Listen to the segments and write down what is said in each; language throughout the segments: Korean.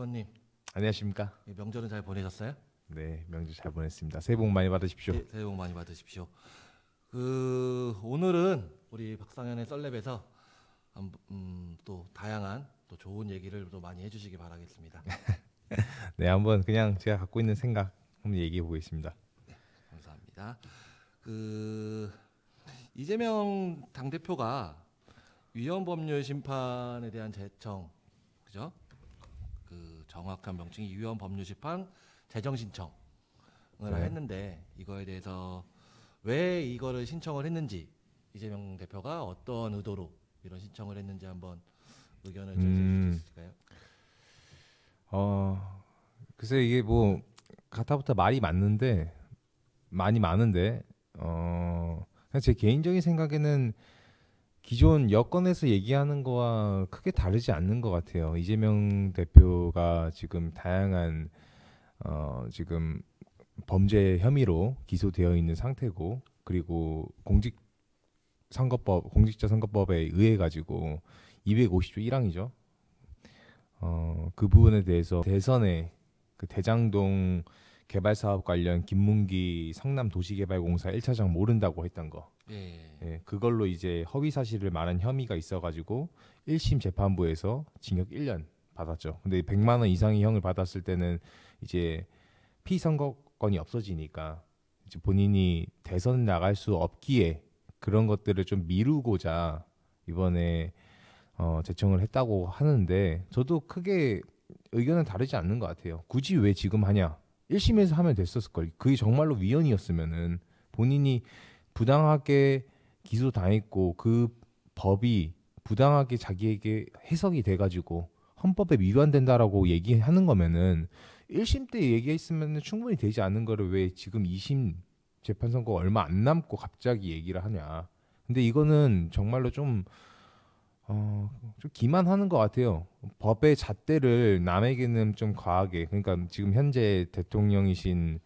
의원님, 안녕하십니까? 명절은 잘 보내셨어요? 네, 명절 잘 보냈습니다. 새해 복 많이 받으십시오. 네, 새해 복 많이 받으십시오. 오늘은 우리 박상현의 썰랩에서 또 다양한 또 좋은 얘기를 또 많이 해주시기 바라겠습니다. 네, 한번 그냥 제가 갖고 있는 생각 한번 얘기해 보겠습니다. 네, 감사합니다. 이재명 당대표가 위헌법률 심판에 대한 제청, 그죠? 정확한 명칭이 위헌법률심판 재정신청을 했는데 이거에 대해서 왜 이거를 신청을 했는지, 이재명 대표가 어떤 의도로 이런 신청을 했는지 한번 의견을 전해주실 수 있을까요? 글쎄 이게 뭐 가타부터 말이 많은데 많이 많은데 그냥 제 개인적인 생각에는 기존 여권에서 얘기하는 거와 크게 다르지 않는 것 같아요. 이재명 대표가 지금 다양한 지금 범죄 혐의로 기소되어 있는 상태고, 그리고 공직자 선거법에 의해 가지고 250조 1항이죠. 그 부분에 대해서 대선에 그 대장동 개발 사업 관련 김문기 성남 도시개발공사 1차장 모른다고 했던 거. 예, 그걸로 이제 허위 사실을 말한 혐의가 있어가지고 1심 재판부에서 징역 1년 받았죠. 근데 100만 원 이상의 형을 받았을 때는 이제 피선거권이 없어지니까 이제 본인이 대선 나갈 수 없기에 그런 것들을 좀 미루고자 이번에 제청을 했다고 하는데, 저도 크게 의견은 다르지 않는 것 같아요. 굳이 왜 지금 하냐? 1심에서 하면 됐었을 걸. 그게 정말로 위헌이었으면은 본인이 부당하게 기소당했고 그 법이 부당하게 자기에게 해석이 돼가지고 헌법에 위반된다라고 얘기하는 거면은 1심 때 얘기했으면 충분히 되지 않은 거를 왜 지금 2심 재판 선고 얼마 안 남고 갑자기 얘기를 하냐. 근데 이거는 정말로 좀 기만하는 것 같아요. 법의 잣대를 남에게는 좀 과하게, 그러니까 지금 현재 대통령이신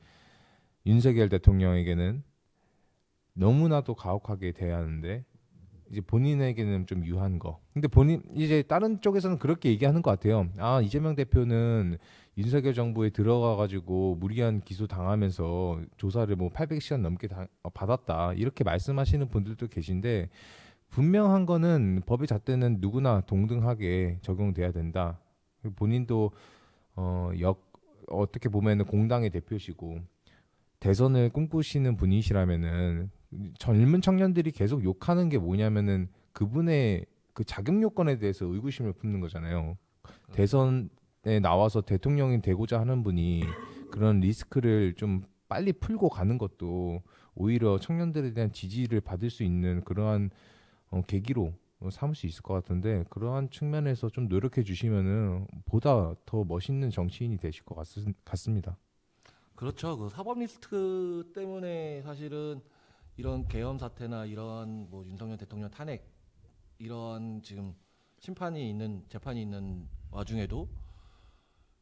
윤석열 대통령에게는 너무나도 가혹하게 대하는데 이제 본인에게는 좀 유한 거. 근데 본인 이제 다른 쪽에서는 그렇게 얘기하는 것 같아요. 아, 이재명 대표는 윤석열 정부에 들어가 가지고 무리한 기소 당하면서 조사를 뭐 800시간 넘게 받았다, 이렇게 말씀하시는 분들도 계신데, 분명한 거는 법의 잣대는 누구나 동등하게 적용돼야 된다. 본인도 어떻게 보면은 공당의 대표시고 대선을 꿈꾸시는 분이시라면은 젊은 청년들이 계속 욕하는 게 뭐냐면은 그분의 그 자격 요건에 대해서 의구심을 품는 거잖아요. 대선에 나와서 대통령이 되고자 하는 분이 그런 리스크를 좀 빨리 풀고 가는 것도 오히려 청년들에 대한 지지를 받을 수 있는 그러한 계기로 삼을 수 있을 것 같은데, 그러한 측면에서 좀 노력해 주시면은 보다 더 멋있는 정치인이 되실 것 같습니다. 그렇죠. 그 사법 리스크 때문에 사실은 이런 계엄 사태나 이런 뭐 윤석열 대통령 탄핵 이런 지금 재판이 있는 와중에도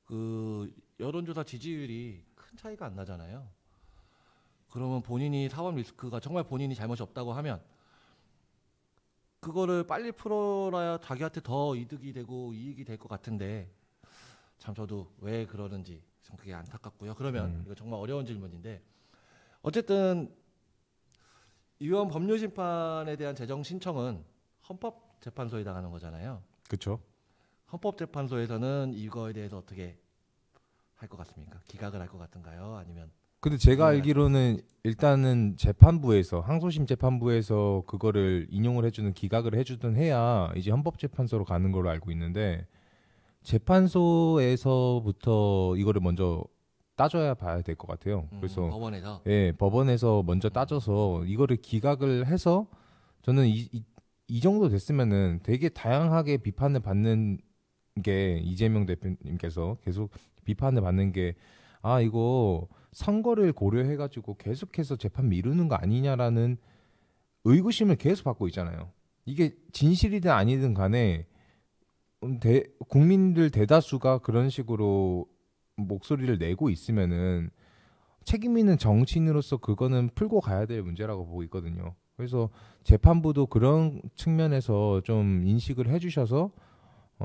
그 여론조사 지지율이 큰 차이가 안 나잖아요. 그러면 본인이 사법 리스크가 정말 본인이 잘못이 없다고 하면 그거를 빨리 풀어야 자기한테 더 이득이 되고 이익이 될 것 같은데, 참 저도 왜 그러는지 참 그게 안타깝고요. 그러면 이거 정말 어려운 질문인데, 어쨌든 위헌 법률 심판에 대한 재정 신청은 헌법재판소에 나가는 거잖아요. 그렇죠. 헌법재판소에서는 이거에 대해서 어떻게 할 것 같습니까? 기각을 할 것 같은가요? 아니면? 근데 제가 알기로는 일단은 재판부에서, 항소심 재판부에서 그거를 인용을 해주는, 기각을 해주든 해야 이제 헌법재판소로 가는 걸로 알고 있는데, 재판소에서부터 이거를 먼저 따져야 봐야 될 것 같아요. 그래서 법원에서? 예, 법원에서 먼저 따져서 이거를 기각을 해서, 저는 이 정도 됐으면은 되게 다양하게 비판을 받는 게, 이재명 대표님께서 계속 비판을 받는 게, 아, 이거 선거를 고려해가지고 계속해서 재판 미루는 거 아니냐라는 의구심을 계속 받고 있잖아요. 이게 진실이든 아니든 간에 국민들 대다수가 그런 식으로 목소리를 내고 있으면은 책임 있는 정치인으로서 그거는 풀고 가야 될 문제라고 보고 있거든요. 그래서 재판부도 그런 측면에서 좀 인식을 해주셔서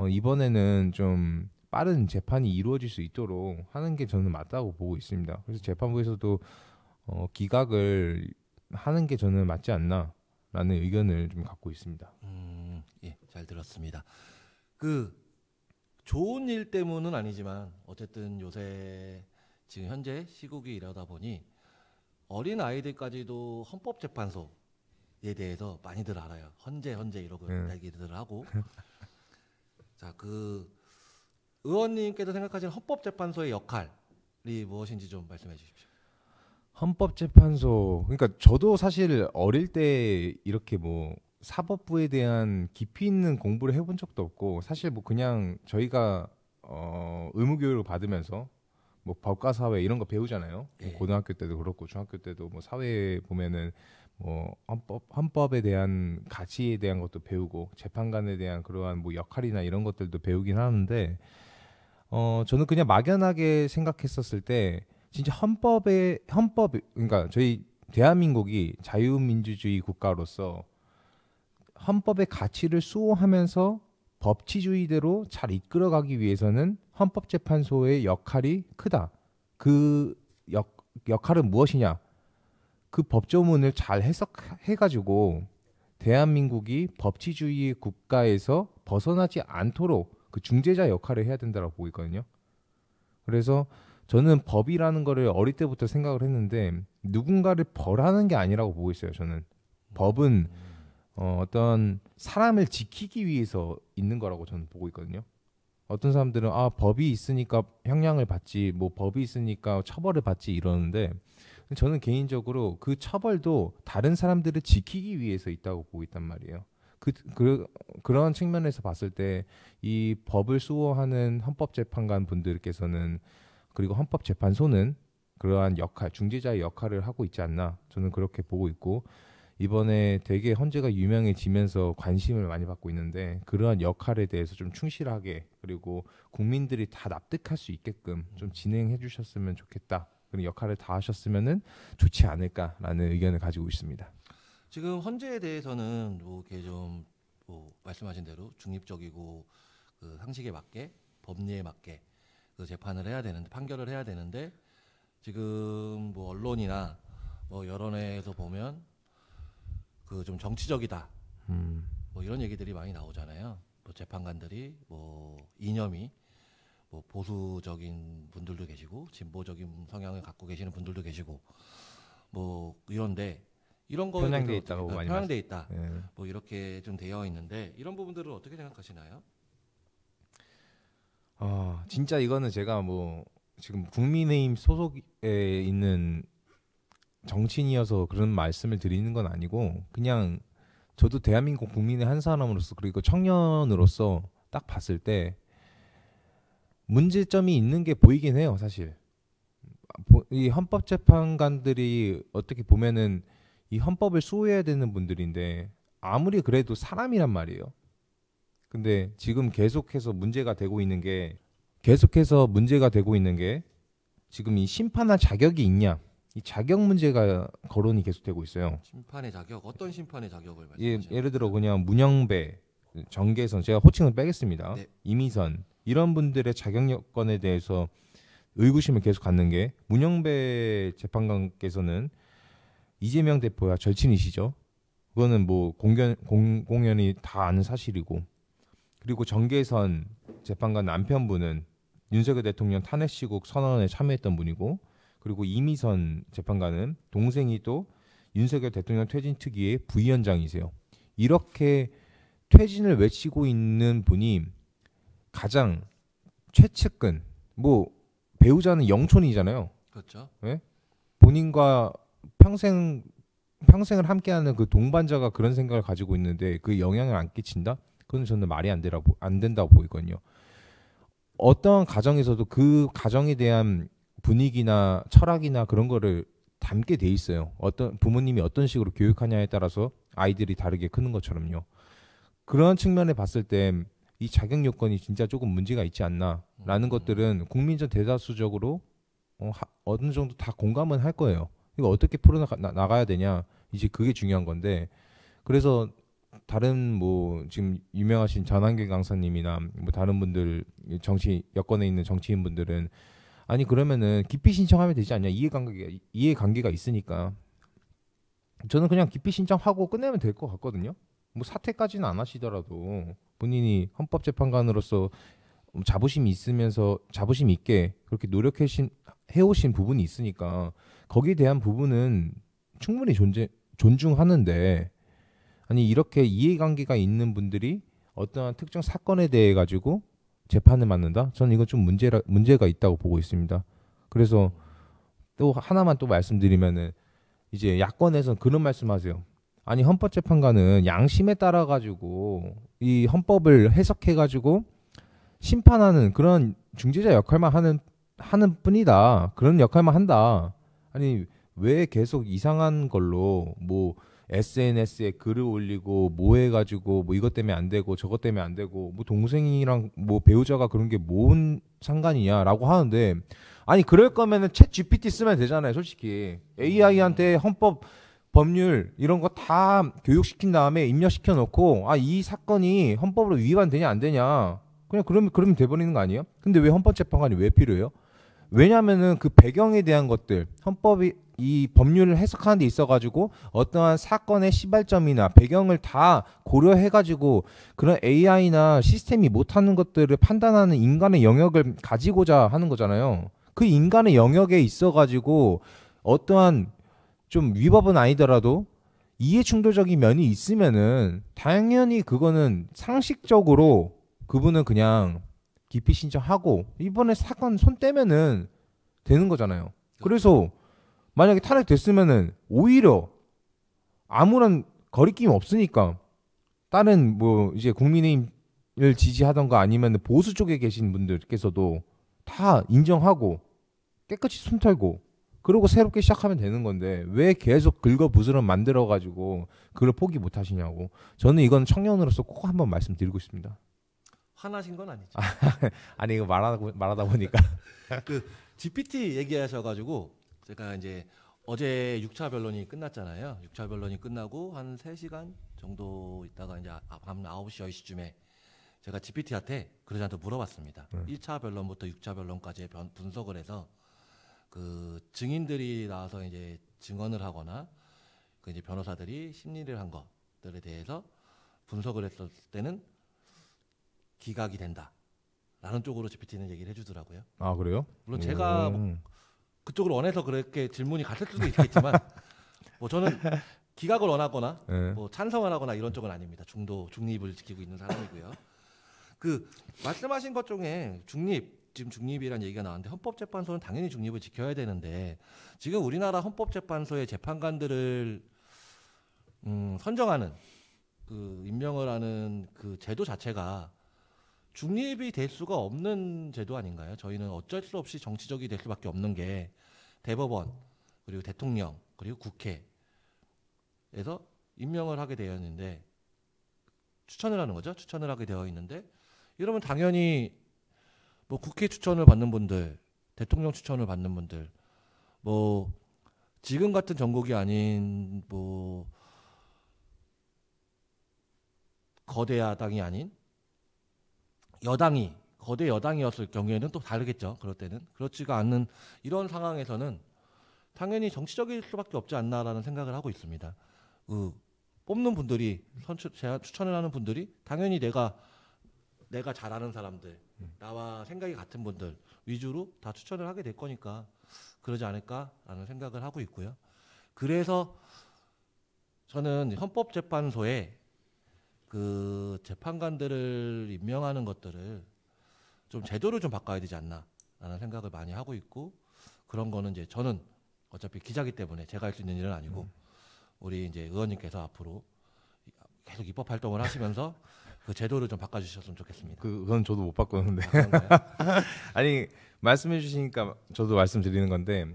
이번에는 좀 빠른 재판이 이루어질 수 있도록 하는 게 저는 맞다고 보고 있습니다. 그래서 재판부에서도 기각을 하는 게 저는 맞지 않나라는 의견을 좀 갖고 있습니다. 예, 잘 들었습니다. 그 좋은 일 때문은 아니지만 어쨌든 요새 지금 현재 시국이 이러다 보니 어린 아이들까지도 헌법재판소에 대해서 많이들 알아요. 헌재 이러고 얘기들 하고. 자, 그 의원님께서 생각하시는 헌법재판소의 역할이 무엇인지 좀 말씀해 주십시오. 헌법재판소, 그러니까 저도 사실 어릴 때 이렇게 뭐 사법부에 대한 깊이 있는 공부를 해본 적도 없고, 사실 뭐 그냥 저희가 의무교육을 받으면서 뭐 법과 사회 이런 거 배우잖아요. 예. 고등학교 때도 그렇고 중학교 때도 뭐 사회에 보면은 뭐 헌법에 대한 가치에 대한 것도 배우고 재판관에 대한 그러한 뭐 역할이나 이런 것들도 배우긴 하는데, 저는 그냥 막연하게 생각했었을 때 진짜 헌법 그러니까 저희 대한민국이 자유민주주의 국가로서 헌법의 가치를 수호하면서 법치주의대로 잘 이끌어가기 위해서는 헌법재판소의 역할이 크다. 그 역할은 무엇이냐? 그 법조문을 잘 해석해가지고 대한민국이 법치주의 국가에서 벗어나지 않도록 그 중재자 역할을 해야 된다고 보고 있거든요. 그래서 저는 법이라는 거를 어릴 때부터 생각을 했는데 누군가를 벌하는 게 아니라고 보고 있어요. 저는 법은 어떤 사람을 지키기 위해서 있는 거라고 저는 보고 있거든요. 어떤 사람들은 법이 있으니까 형량을 받지, 뭐 법이 있으니까 처벌을 받지 이러는데, 저는 개인적으로 그 처벌도 다른 사람들을 지키기 위해서 있다고 보고 있단 말이에요. 그런 측면에서 봤을 때 이 법을 수호하는 헌법재판관 분들께서는, 그리고 헌법재판소는 그러한 역할, 중재자의 역할을 하고 있지 않나, 저는 그렇게 보고 있고, 이번에 되게 헌재가 유명해지면서 관심을 많이 받고 있는데 그러한 역할에 대해서 좀 충실하게, 그리고 국민들이 다 납득할 수 있게끔 좀 진행해 주셨으면 좋겠다, 그런 역할을 다 하셨으면은 좋지 않을까라는 의견을 가지고 있습니다. 지금 헌재에 대해서는 뭐 이렇게 좀 뭐 말씀하신 대로 중립적이고 그 상식에 맞게 법리에 맞게 그 재판을 해야 되는데, 판결을 해야 되는데, 지금 뭐 언론이나 뭐 여론에서 보면 그 좀 정치적이다, 뭐 이런 얘기들이 많이 나오잖아요. 뭐 재판관들이 뭐 이념이 뭐 보수적인 분들도 계시고 진보적인 성향을 갖고 계시는 분들도 계시고 뭐 이런데, 이런 거에 편향돼 있다고 많이 편향돼 있다. 예. 뭐 이렇게 좀 되어 있는데, 이런 부분들은 어떻게 생각하시나요? 진짜 이거는 제가 뭐 지금 국민의힘 소속에 있는 정치인이어서 그런 말씀을 드리는 건 아니고, 그냥 저도 대한민국 국민의 한 사람으로서, 그리고 청년으로서 딱 봤을 때 문제점이 있는 게 보이긴 해요. 사실 이 헌법재판관들이 어떻게 보면은 이 헌법을 수호해야 되는 분들인데 아무리 그래도 사람이란 말이에요. 근데 지금 계속해서 문제가 되고 있는 게 지금 이 심판할 자격이 있냐, 이 자격 문제가 거론이 계속되고 있어요. 심판의 자격, 어떤 심판의 자격을 말씀하시나요? 예를 들어 그냥 문영배, 정계선, 제가 호칭을 빼겠습니다. 네. 이미선, 이런 분들의 자격 여건에 대해서 의구심을 계속 갖는 게, 문영배 재판관께서는 이재명 대표와 절친이시죠. 그거는 뭐 공공연히 다 아는 사실이고, 그리고 정계선 재판관 남편분은 윤석열 대통령 탄핵 시국 선언에 참여했던 분이고, 그리고 이미선 재판관은 동생이 또 윤석열 대통령 퇴진 특위의 부위원장이세요. 이렇게 퇴진을 외치고 있는 분이 가장 최측근, 뭐 배우자는 영촌이잖아요. 그렇죠. 예? 본인과 평생을 함께하는 그 동반자가 그런 생각을 가지고 있는데 그 영향을 안 끼친다? 그건 저는 말이 안 된다고 보이거든요. 어떤 가정에서도 그 가정에 대한 분위기나 철학이나 그런 거를 담게 돼 있어요. 어떤 부모님이 어떤 식으로 교육하냐에 따라서 아이들이 다르게 크는 것처럼요. 그런 측면에 봤을 때 이 자격 요건이 진짜 조금 문제가 있지 않나라는 것들은 국민적 대다수적으로 어느 정도 다 공감은 할 거예요. 이거 어떻게 풀어나가야 되냐, 이제 그게 중요한 건데, 그래서 다른 뭐 지금 유명하신 전한길 강사님이나 뭐 다른 분들 정치 여권에 있는 정치인 분들은 아니 그러면은 기피 신청하면 되지 않냐 이해관계가 있으니까 저는 그냥 기피 신청하고 끝내면 될 것 같거든요. 뭐 사퇴까지는 안 하시더라도 본인이 헌법재판관으로서 자부심이 있으면서 자부심 있게 그렇게 해오신 부분이 있으니까 거기에 대한 부분은 충분히 존중하는데 아니 이렇게 이해관계가 있는 분들이 어떠한 특정 사건에 대해 가지고 재판을 받는다? 저는 이건 좀 문제가 있다고 보고 있습니다. 그래서 또 하나만 또 말씀드리면은 이제 야권에서는 그런 말씀하세요. 아니 헌법재판관은 양심에 따라 가지고 이 헌법을 해석해 가지고 심판하는 그런 중재자 역할만 하는 뿐이다. 그런 역할만 한다. 아니 왜 계속 이상한 걸로 뭐 SNS에 글을 올리고 뭐 해가지고 뭐 이것 때문에 안 되고 저것 때문에 안 되고 뭐 동생이랑 뭐 배우자가 그런 게 뭔 상관이냐라고 하는데 아니 그럴 거면은 챗 GPT 쓰면 되잖아요. 솔직히 AI한테 헌법 법률 이런 거 다 교육시킨 다음에 입력시켜 놓고 아 이 사건이 헌법으로 위반되냐 안 되냐 그냥 그러면 돼버리는 거 아니에요? 근데 왜 헌법재판관이 왜 필요해요? 왜냐하면은 그 배경에 대한 것들 헌법이 이 법률을 해석하는 데 있어가지고 어떠한 사건의 시발점이나 배경을 다 고려해가지고 그런 AI나 시스템이 못하는 것들을 판단하는 인간의 영역을 가지고자 하는 거잖아요. 그 인간의 영역에 있어가지고 어떠한 좀 위법은 아니더라도 이해충돌적인 면이 있으면은 당연히 그거는 상식적으로 그분은 그냥 기피 신청하고 이번에 사건 손 떼면은 되는 거잖아요. 그래서 만약에 탄핵됐으면은 오히려 아무런 거리낌 없으니까 다른 뭐 이제 국민의힘을 지지하던가 아니면 보수 쪽에 계신 분들께서도 다 인정하고 깨끗이 손 털고 그러고 새롭게 시작하면 되는 건데 왜 계속 긁어부스럼 만들어가지고 그걸 포기 못 하시냐고. 저는 이건 청년으로서 꼭 한번 말씀드리고 싶습니다. 화나신 건 아니죠. 아니 이거 말하다 보니까 그 GPT 얘기하셔가지고 제가 이제 어제 6차 변론이 끝났잖아요. 6차 변론이 끝나고 한 3시간 정도 있다가 이제 밤 9시 10시쯤에 제가 GPT한테 그러자한테 물어봤습니다. 1차 변론부터 6차 변론까지 분석을 해서 그 증인들이 나와서 이제 증언을 하거나 그 이제 변호사들이 심리를 한 것들에 대해서 분석을 했을 때는 기각이 된다라는 쪽으로 GPT는 얘기를 해주더라고요. 아 그래요? 물론 제가 그쪽을 원해서 그렇게 질문이 갔을 수도 있겠지만 뭐 저는 기각을 원하거나 뭐 찬성을 하거나 이런 쪽은 아닙니다. 중립을 지키고 있는 사람이고요. 그 말씀하신 것 중에 지금 중립이라는 얘기가 나왔는데 헌법재판소는 당연히 중립을 지켜야 되는데 지금 우리나라 헌법재판소의 재판관들을 선정하는 그 임명을 하는 그 제도 자체가 중립이 될 수가 없는 제도 아닌가요? 저희는 어쩔 수 없이 정치적이 될 수밖에 없는 게 대법원 그리고 대통령 그리고 국회에서 임명을 하게 되어 있는데 추천을 하는 거죠. 추천을 하게 되어 있는데 이러면 당연히 뭐 국회 추천을 받는 분들, 대통령 추천을 받는 분들, 뭐 지금 같은 정국이 아닌 뭐 거대 야당이 아닌 여당이 거대 여당이었을 경우에는 또 다르겠죠. 그럴 때는 그렇지가 않는 이런 상황에서는 당연히 정치적일 수밖에 없지 않나라는 생각을 하고 있습니다. 뽑는 분들이 추천을 하는 분들이 당연히 내가 잘 아는 사람들, 나와 생각이 같은 분들 위주로 다 추천을 하게 될 거니까 그러지 않을까라는 생각을 하고 있고요. 그래서 저는 헌법재판소에 그 재판관들을 임명하는 것들을 좀 제도를 좀 바꿔야 되지 않나라는 생각을 많이 하고 있고 그런 거는 이제 저는 어차피 기자기 때문에 제가 할 수 있는 일은 아니고 우리 이제 의원님께서 앞으로 계속 입법 활동을 하시면서 그 제도를 좀 바꿔주셨으면 좋겠습니다. 그건 저도 못 바꾸는데. 아, 아니 말씀해 주시니까 저도 말씀드리는 건데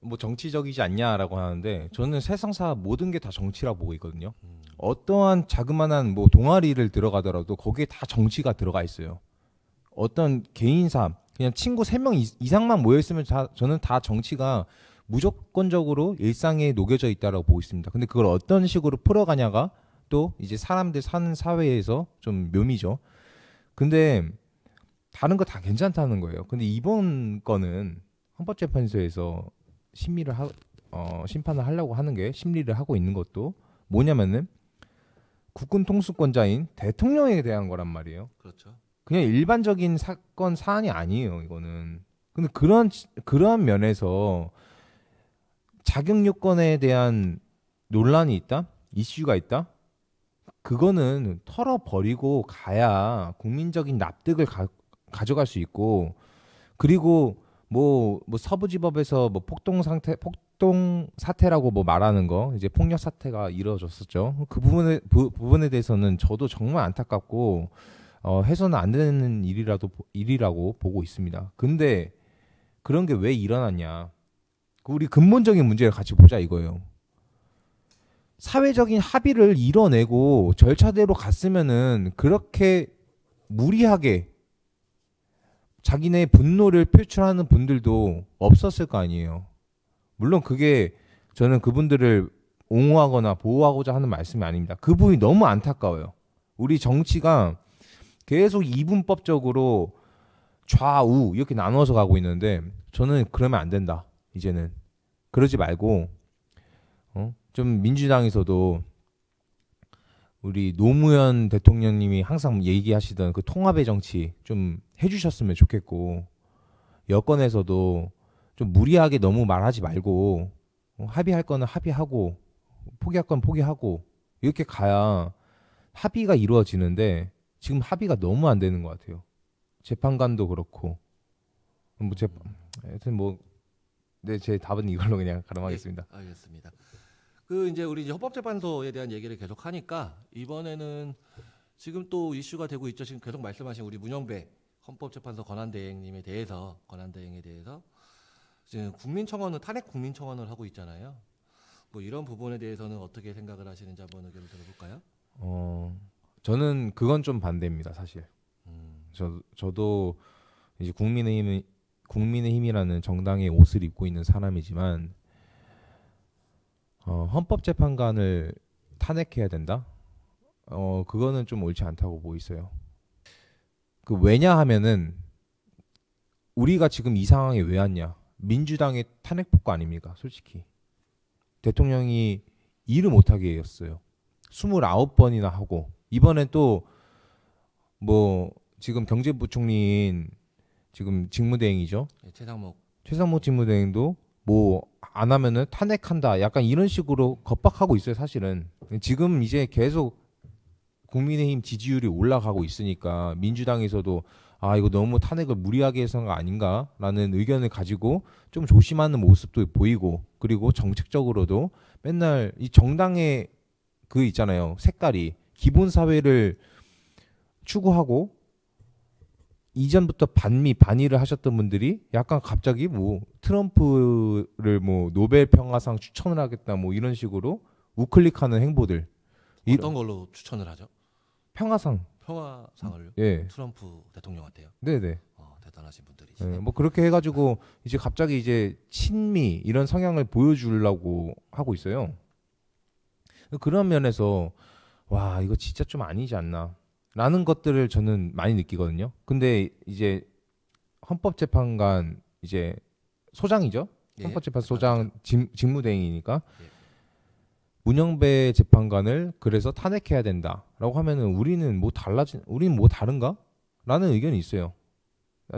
뭐 정치적이지 않냐라고 하는데 저는 세상사 모든 게 다 정치라고 보고 있거든요. 어떠한 자그마한 뭐 동아리를 들어가더라도 거기에 다 정치가 들어가 있어요. 어떤 개인사 그냥 친구 3명 이상만 모여 있으면 저는 다 정치가 무조건적으로 일상에 녹여져 있다라고 보고 있습니다. 근데 그걸 어떤 식으로 풀어가냐가 또 이제 사람들 사는 사회에서 좀 묘미죠. 근데 다른 거 다 괜찮다는 거예요. 근데 이번 거는 헌법재판소에서 심판을 하려고 하는 게 심리를 하고 있는 것도 뭐냐면은 국군 통수권자인 대통령에 대한 거란 말이에요. 그렇죠. 그냥 일반적인 사건 사안이 아니에요. 이거는. 근데 그런 면에서 자격 요건에 대한 논란이 있다, 이슈가 있다. 그거는 털어버리고 가야 국민적인 납득을 가져갈 수 있고, 그리고 뭐 서부지법에서 뭐 폭동 사태라고 뭐 말하는 거, 이제 폭력 사태가 이루어졌었죠. 그 부분에 대해서는 저도 정말 안타깝고 해서는 안 되는 일이라고 보고 있습니다. 근데 그런 게 왜 일어났냐? 우리 근본적인 문제를 같이 보자 이거예요. 사회적인 합의를 이뤄내고 절차대로 갔으면은 그렇게 무리하게 자기네 분노를 표출하는 분들도 없었을 거 아니에요. 물론 그게 저는 그분들을 옹호하거나 보호하고자 하는 말씀이 아닙니다. 그 부분이 너무 안타까워요. 우리 정치가 계속 이분법적으로 좌우 이렇게 나눠서 가고 있는데 저는 그러면 안 된다. 이제는 그러지 말고 좀 민주당에서도 우리 노무현 대통령님이 항상 얘기하시던 그 통합의 정치 좀 해주셨으면 좋겠고, 여권에서도 좀 무리하게 너무 말하지 말고 합의할 거는 합의하고 포기할 건 포기하고 이렇게 가야 합의가 이루어지는데 지금 합의가 너무 안 되는 것 같아요. 재판관도 그렇고 하여튼 네, 제 답은 이걸로 그냥 가름하겠습니다. 네, 알겠습니다. 그 이제 우리 헌법재판소에 대한 얘기를 계속 하니까 이번에는 지금 또 이슈가 되고 있죠. 지금 계속 말씀하신 우리 문영배 헌법재판소 권한대행에 대해서 지금 탄핵 국민청원을 하고 있잖아요. 뭐 이런 부분에 대해서는 어떻게 생각을 하시는지 한번 의견을 들어볼까요? 저는 그건 좀 반대입니다, 사실. 저도 이제 국민의힘이라는 정당의 옷을 입고 있는 사람이지만 헌법재판관을 탄핵해야 된다? 그거는 좀 옳지 않다고 보이세요. 왜냐하면은 우리가 지금 이 상황에 왜 왔냐? 민주당의 탄핵 폭거 아닙니까? 솔직히 대통령이 일을 못하게 했어요. 29번이나 하고 이번엔 또 뭐 지금 경제부총리인 지금 직무대행이죠. 네, 최상목 직무대행도 뭐 안 하면은 탄핵한다. 약간 이런 식으로 겁박하고 있어요, 사실은. 지금 이제 계속 국민의힘 지지율이 올라가고 있으니까 민주당에서도 이거 너무 탄핵을 무리하게 해서는 거 아닌가라는 의견을 가지고 좀 조심하는 모습도 보이고, 그리고 정책적으로도 맨날 이 정당의 그 있잖아요. 색깔이 기본 사회를 추구하고 이전부터 반의를 하셨던 분들이 약간 갑자기 뭐 트럼프를 뭐 노벨 평화상 추천을 하겠다 뭐 이런 식으로 우클릭하는 행보들. 어떤 걸로 추천을 하죠? 평화상을요? 예. 트럼프 대통령한테요? 네네. 대단하신 분들이시네. 네, 뭐 그렇게 해가지고 이제 갑자기 이제 친미 이런 성향을 보여주려고 하고 있어요. 그런 면에서 와 이거 진짜 좀 아니지 않나 라는 것들을 저는 많이 느끼거든요. 근데 이제 헌법재판관 이제 소장이죠. 예, 헌법재판 소장 직무대행이니까 예. 문영배 재판관을 그래서 탄핵해야 된다라고 하면은 우리는 뭐 다른가? 라는 의견이 있어요.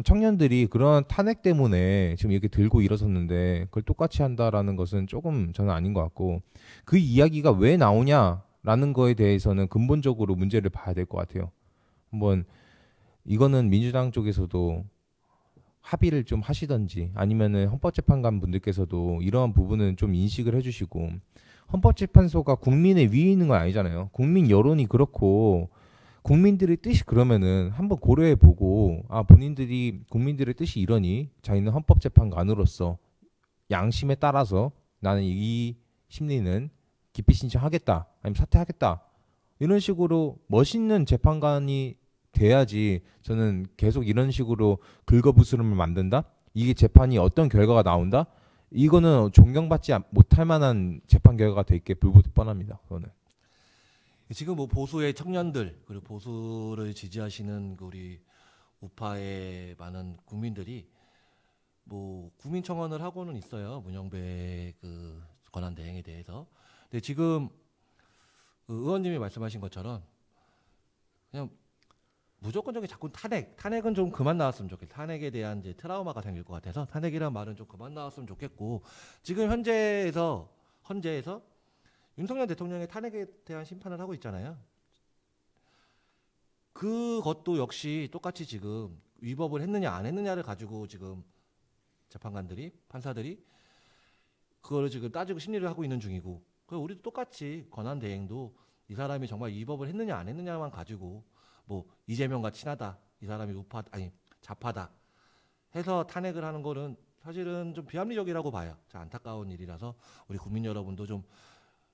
청년들이 그런 탄핵 때문에 지금 이렇게 들고 일어섰는데 그걸 똑같이 한다라는 것은 조금 저는 아닌 것 같고, 그 이야기가 왜 나오냐라는 거에 대해서는 근본적으로 문제를 봐야 될 것 같아요. 한번 이거는 민주당 쪽에서도 합의를 좀 하시던지 아니면은 헌법재판관 분들께서도 이러한 부분은 좀 인식을 해주시고, 헌법재판소가 국민의 위에 있는 건 아니잖아요. 국민 여론이 그렇고 국민들의 뜻이 그러면은 한번 고려해보고 국민들의 뜻이 이러니 자기는 헌법재판관으로서 양심에 따라서 나는 이 심리는 기피 신청하겠다 아니면 사퇴하겠다 이런 식으로 멋있는 재판관이 돼야지. 저는 계속 이런 식으로 긁어부스럼을 만든다? 이게 재판이 어떤 결과가 나온다? 이거는 존경받지 못할 만한 재판 결과가 될 게 불보듯 뻔합니다. 그거는. 지금 뭐 보수의 청년들 그리고 보수를 지지하시는 그 우리 우파의 많은 국민들이 뭐 국민 청원을 하고는 있어요. 문영배 그 권한 대행에 대해서. 근데 지금 그 의원님이 말씀하신 것처럼 그냥 무조건적인 자꾸 탄핵은 좀 그만 나왔으면 좋겠다. 탄핵에 대한 이제 트라우마가 생길 것 같아서 탄핵이란 말은 좀 그만 나왔으면 좋겠고 지금 헌재에서 윤석열 대통령의 탄핵에 대한 심판을 하고 있잖아요. 그것도 역시 똑같이 지금 위법을 했느냐 안 했느냐를 가지고 지금 재판관들이 판사들이 그거를 지금 따지고 심리를 하고 있는 중이고 우리도 똑같이 권한 대행도 이 사람이 정말 위법을 했느냐 안 했느냐만 가지고 뭐 이재명과 친하다 이 사람이 좌파다 해서 탄핵을 하는 거는 사실은 좀 비합리적이라고 봐요. 참 안타까운 일이라서 우리 국민 여러분도 좀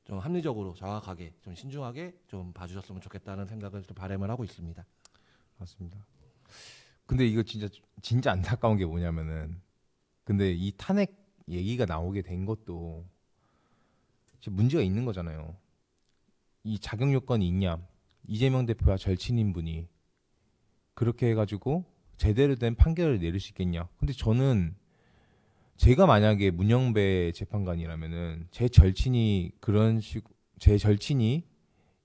합리적으로 정확하게 좀 신중하게 좀 봐주셨으면 좋겠다는 생각을 좀 바람을 하고 있습니다. 맞습니다. 근데 이거 진짜 안타까운 게 뭐냐면은 근데 이 탄핵 얘기가 나오게 된 것도 문제가 있는 거잖아요. 이 자격 요건이 있냐? 이재명 대표와 절친인 분이 그렇게 해가지고 제대로 된 판결을 내릴 수 있겠냐? 근데 저는 제가 만약에 문영배 재판관이라면은 제 절친이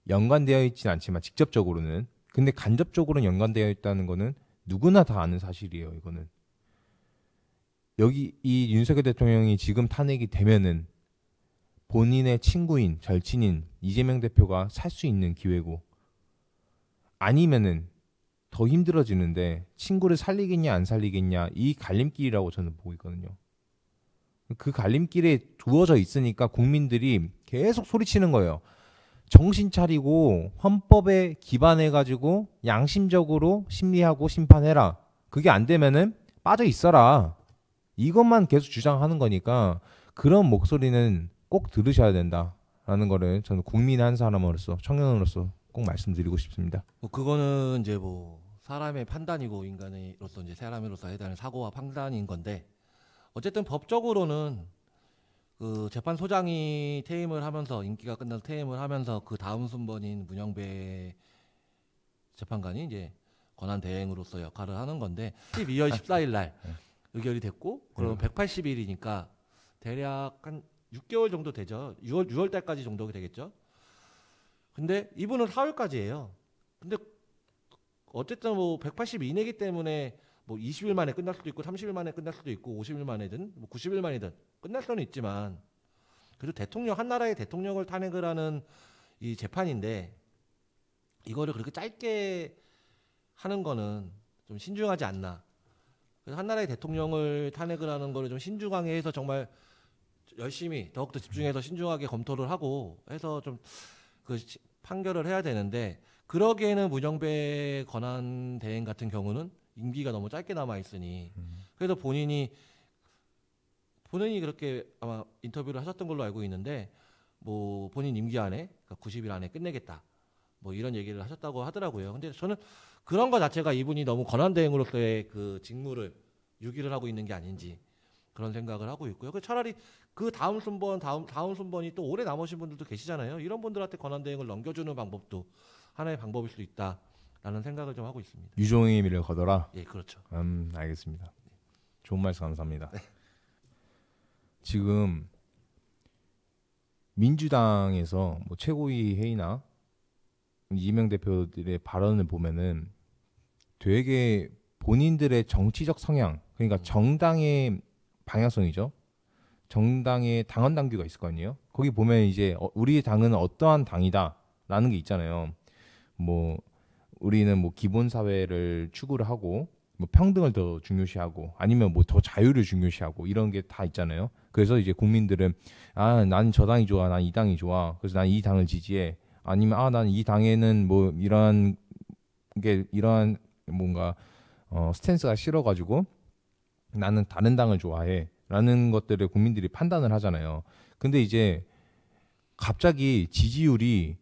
연관되어 있지는 않지만 직접적으로는 근데 간접적으로는 연관되어 있다는 거는 누구나 다 아는 사실이에요. 이거는 여기 이 윤석열 대통령이 지금 탄핵이 되면은 본인의 친구인 절친인 이재명 대표가 살 수 있는 기회고 아니면은 더 힘들어지는데 친구를 살리겠냐 안 살리겠냐 이 갈림길이라고 저는 보고 있거든요. 그 갈림길에 두어져 있으니까 국민들이 계속 소리치는 거예요. 정신 차리고 헌법에 기반해가지고 양심적으로 심리하고 심판해라. 그게 안 되면은 빠져 있어라. 이것만 계속 주장하는 거니까 그런 목소리는 꼭 들으셔야 된다라는 거를 저는 국민 한 사람으로서 청년으로서 꼭 말씀드리고 싶습니다. 뭐 그거는 이제 뭐 사람의 판단이고 인간으로서 이제 사람으로서 해야 되는 사고와 판단인 건데 어쨌든 법적으로는 그 재판소장이 퇴임을 하면서 인기가 끝나서 퇴임을 하면서 그 다음 순번인 문영배 재판관이 이제 권한 대행으로서 역할을 하는 건데 12월 14일 날 의결이 됐고 그럼 180일이니까 대략 한 6개월 정도 되죠. 6월 달까지 정도 되겠죠. 근데 이분은 4월까지예요. 근데 어쨌든 뭐 180 이내기 때문에 뭐 20일 만에 끝날 수도 있고 30일 만에 끝날 수도 있고 50일 만에든 뭐 90일 만이든 끝날 수는 있지만 그래도 대통령 한 나라의 대통령을 탄핵을 하는 이 재판인데 이거를 그렇게 짧게 하는 거는 좀 신중하지 않나. 그래서 한 나라의 대통령을 탄핵을 하는 거를 좀 신중하게 해서 정말 열심히 더욱더 집중해서 신중하게 검토를 하고 해서 좀 그 판결을 해야 되는데 그러기에는 문영배 권한 대행 같은 경우는 임기가 너무 짧게 남아 있으니 그래서 본인이 그렇게 아마 인터뷰를 하셨던 걸로 알고 있는데 뭐 본인 임기 안에 그러니까 90일 안에 끝내겠다 뭐 이런 얘기를 하셨다고 하더라고요. 근데 저는 그런 거 자체가 이분이 너무 권한 대행으로서의 그 직무를 유기를 하고 있는 게 아닌지 그런 생각을 하고 있고요. 차라리 그 다음 순번이 또 오래 남으신 분들도 계시잖아요. 이런 분들한테 권한 대행을 넘겨주는 방법도 하나의 방법일 수 있다라는 생각을 좀 하고 있습니다. 유종의 미를 거둬라. 예, 그렇죠. 알겠습니다. 좋은 말씀 감사합니다. 네. 지금 민주당에서 뭐 최고위 회의나 이재명 대표들의 발언을 보면은 되게 본인들의 정치적 성향, 그러니까 정당의 방향성이죠. 정당의 당원 당규가 있을 거 아니에요. 거기 보면 이제 우리 당은 어떠한 당이다라는 게 있잖아요. 뭐 우리는 뭐 기본 사회를 추구를 하고 뭐 평등을 더 중요시하고 아니면 뭐 더 자유를 중요시하고 이런 게 다 있잖아요. 그래서 이제 국민들은 난 저 당이 좋아, 난 이 당이 좋아. 그래서 난 이 당을 지지해. 아니면 난 이 당에는 뭐 이러한 뭔가 스탠스가 싫어가지고 나는 다른 당을 좋아해. 라는 것들을 국민들이 판단을 하잖아요. 근데 이제 갑자기 지지율이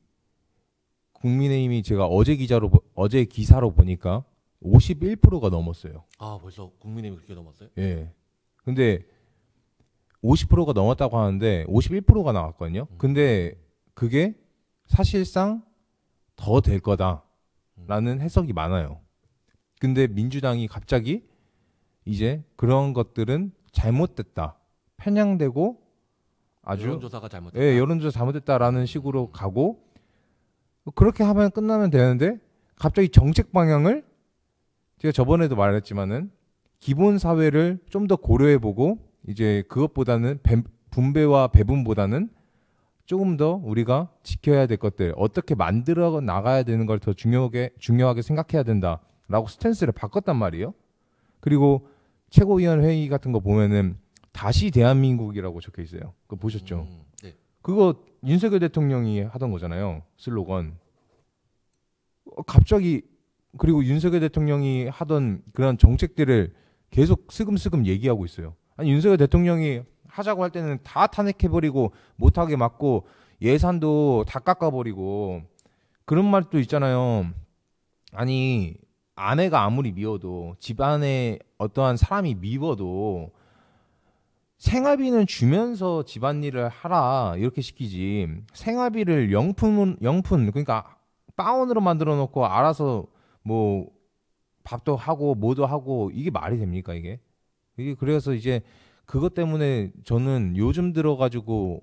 국민의힘이 제가 어제 기사로 보니까 51%가 넘었어요. 아, 벌써 국민의힘이 그렇게 넘었어요? 예. 근데 50%가 넘었다고 하는데 51%가 나왔거든요. 근데 그게 사실상 더 될 거다라는 해석이 많아요. 근데 민주당이 갑자기 이제 그런 것들은 잘못됐다, 편향되고 아주 여론조사가 잘못됐다. 예, 여론조사 잘못됐다라는 식으로 가고 그렇게 하면 끝나면 되는데 갑자기 정책 방향을 제가 저번에도 말했지만은 기본 사회를 좀 더 고려해보고 이제 그것보다는 분배와 배분보다는 조금 더 우리가 지켜야 될 것들 어떻게 만들어 나가야 되는 걸 더 중요하게 생각해야 된다라고 스탠스를 바꿨단 말이에요. 그리고 최고위원 회의 같은 거 보면은 다시 대한민국이라고 적혀 있어요. 그거 보셨죠? 네. 그거 윤석열 대통령이 하던 거잖아요. 슬로건. 갑자기 그리고 윤석열 대통령이 하던 그런 정책들을 계속 스금스금 얘기하고 있어요. 아니 윤석열 대통령이 하자고 할 때는 다 탄핵해버리고 못하게 막고 예산도 다 깎아버리고 그런 말도 있잖아요. 아니 아내가 아무리 미워도 집안에 어떠한 사람이 미워도 생활비는 주면서 집안일을 하라 이렇게 시키지 생활비를 영품 그러니까 빠원으로 만들어 놓고 알아서 뭐 밥도 하고 뭐도 하고 이게 말이 됩니까 이게 그래서 이제 그것 때문에 저는 요즘 들어가지고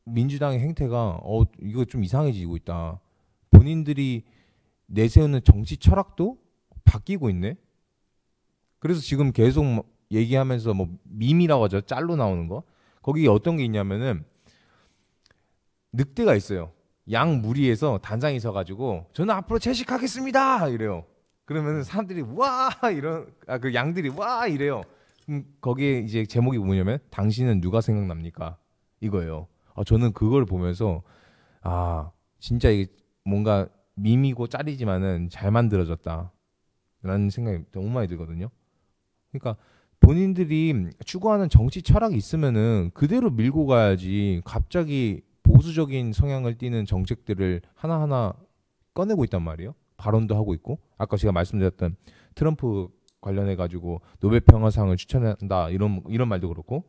민주당의 행태가 이거 좀 이상해지고 있다. 본인들이 내세우는 정치 철학도 바뀌고 있네. 그래서 지금 계속 얘기하면서 뭐 밈이라고 하죠. 짤로 나오는 거. 거기 어떤 게 있냐면은 늑대가 있어요. 양 무리에서 단장이 서가지고 저는 앞으로 채식하겠습니다 이래요. 그러면 사람들이 와 이런 그 양들이 와 이래요. 거기에 이제 제목이 뭐냐면 당신은 누가 생각납니까 이거예요. 저는 그걸 보면서 진짜 이게 뭔가 밈이고 짤이지만은 잘 만들어졌다라는 생각이 너무 많이 들거든요. 그러니까 본인들이 추구하는 정치 철학이 있으면은 그대로 밀고 가야지 갑자기 보수적인 성향을 띠는 정책들을 하나하나 꺼내고 있단 말이에요. 발언도 하고 있고 아까 제가 말씀드렸던 트럼프 관련해 가지고 노벨 평화상을 추천한다 이런 말도 그렇고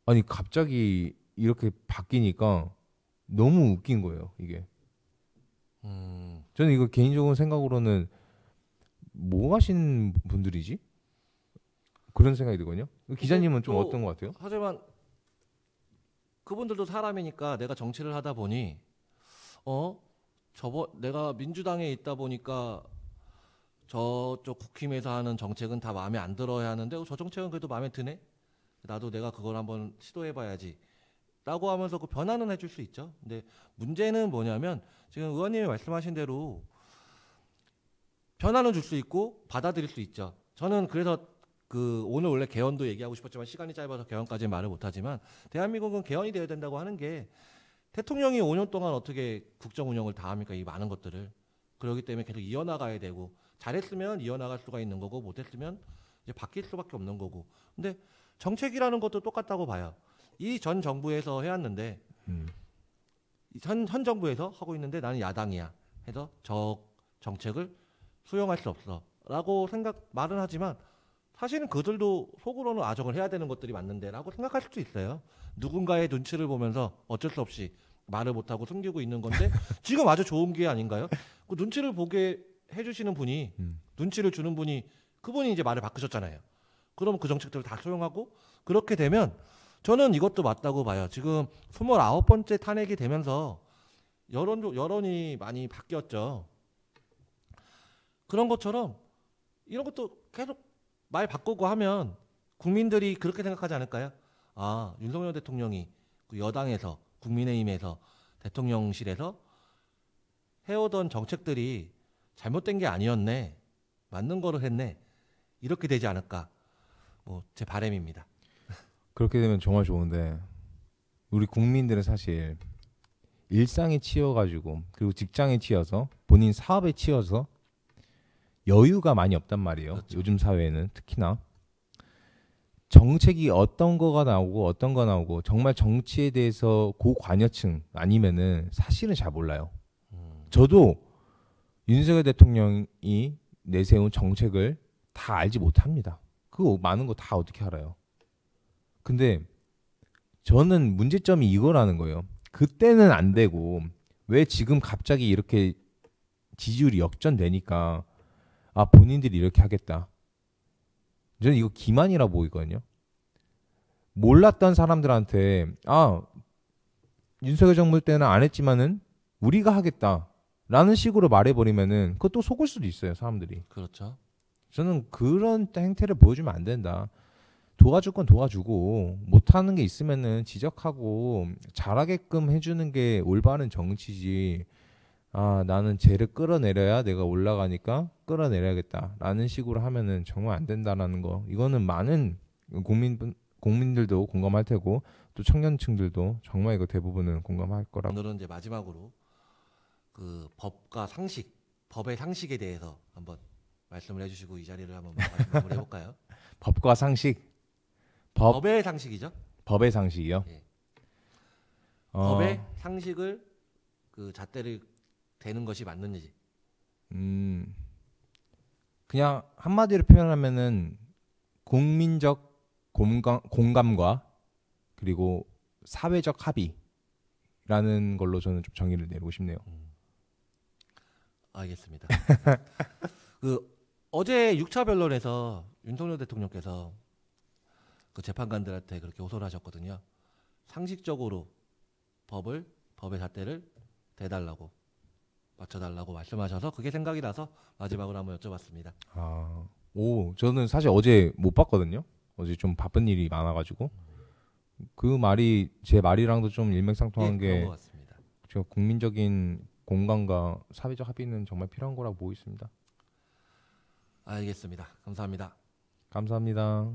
아니 갑자기 이렇게 바뀌니까 너무 웃긴 거예요 이게. 저는 이거 개인적으로 생각으로는 뭐 하시는 분들이지? 그런 생각이 들거든요. 기자님은 좀 어떤 것 같아요? 하지만 그분들도 사람이니까 내가 정치를 하다 보니 내가 민주당에 있다 보니까 저쪽 국힘에서 하는 정책은 다 마음에 안 들어야 하는데 저 정책은 그래도 마음에 드네. 나도 내가 그걸 한번 시도해봐야지. 라고 하면서 그 변화는 해줄 수 있죠. 근데 문제는 뭐냐면 지금 의원님이 말씀하신 대로 변화는 줄 수 있고 받아들일 수 있죠. 저는 그래서 오늘 원래 개헌도 얘기하고 싶었지만 시간이 짧아서 개헌까지는 말을 못하지만 대한민국은 개헌이 되어야 된다고 하는 게 대통령이 5년 동안 어떻게 국정 운영을 다 합니까? 이 많은 것들을. 그렇기 때문에 계속 이어나가야 되고 잘했으면 이어나갈 수가 있는 거고 못했으면 이제 바뀔 수밖에 없는 거고. 근데 정책이라는 것도 똑같다고 봐요. 이 전 정부에서 해왔는데 현 정부에서 하고 있는데 나는 야당이야 해서 저 정책을 수용할 수 없어 라고 말은 하지만 사실은 그들도 속으로는 저걸 해야 되는 것들이 맞는데 라고 생각할 수도 있어요. 누군가의 눈치를 보면서 어쩔 수 없이 말을 못하고 숨기고 있는 건데 지금 아주 좋은 기회 아닌가요? 그 눈치를 보게 해주시는 분이 눈치를 주는 분이 그분이 이제 말을 바꾸셨잖아요. 그러면 그 정책들을 다 수용하고 그렇게 되면 저는 이것도 맞다고 봐요. 지금 29번째 탄핵이 되면서 여론이 많이 바뀌었죠. 그런 것처럼 이런 것도 계속 말 바꾸고 하면 국민들이 그렇게 생각하지 않을까요? 윤석열 대통령이 여당에서 국민의힘에서 대통령실에서 해오던 정책들이 잘못된 게 아니었네. 맞는 거를 했네. 이렇게 되지 않을까. 제 바람입니다. 그렇게 되면 정말 좋은데 우리 국민들은 사실 일상에 치여가지고 그리고 직장에 치여서 본인 사업에 치여서 여유가 많이 없단 말이에요. 그렇죠. 요즘 사회에는 특히나 정책이 어떤 거가 나오고 어떤 거 나오고 정말 정치에 대해서 고관여층 아니면은 사실은 잘 몰라요. 저도 윤석열 대통령이 내세운 정책을 다 알지 못합니다. 그거 많은 거 다 어떻게 알아요? 근데 저는 문제점이 이거라는 거예요. 그때는 안 되고 왜 지금 갑자기 이렇게 지지율이 역전되니까 아 본인들이 이렇게 하겠다. 저는 이거 기만이라 보이거든요. 몰랐던 사람들한테 아 윤석열 정부 때는 안 했지만은 우리가 하겠다라는 식으로 말해버리면은 그것도 속을 수도 있어요 사람들이. 그렇죠. 저는 그런 행태를 보여주면 안 된다. 도와줄 건 도와주고 못하는 게 있으면은 지적하고 잘하게끔 해주는 게 올바른 정치지. 아 나는 쟤를 끌어내려야 내가 올라가니까 끌어내려야겠다라는 식으로 하면은 정말 안 된다라는 거. 이거는 많은 국민들도 공감할 테고 또 청년층들도 정말 이거 대부분은 공감할 거라고. 오늘은 이제 마지막으로 그 법과 상식, 법의 상식에 대해서 한번 말씀을 해주시고 이 자리를 한번 마무리해 볼까요? 법과 상식. 법의 상식이죠. 법의 상식이요. 예. 법의 상식을 그 잣대를 대는 것이 맞는지. 그냥 한마디로 표현하면은 국민적 공감과 그리고 사회적 합의라는 걸로 저는 좀 정의를 내리고 싶네요. 알겠습니다. 그 어제 6차 변론에서 윤석열 대통령께서 그 재판관들한테 그렇게 호소를 하셨거든요. 상식적으로 법의 잣대를 대달라고 맞춰달라고 말씀하셔서 그게 생각이 나서 마지막으로 한번 여쭤봤습니다. 저는 사실 어제 못 봤거든요. 어제 좀 바쁜 일이 많아가지고 그 말이 제 말이랑도 좀 일맥상통한 게 그런 것 같습니다. 제가 국민적인 공감과 사회적 합의는 정말 필요한 거라고 보고 있습니다. 알겠습니다. 감사합니다. 감사합니다.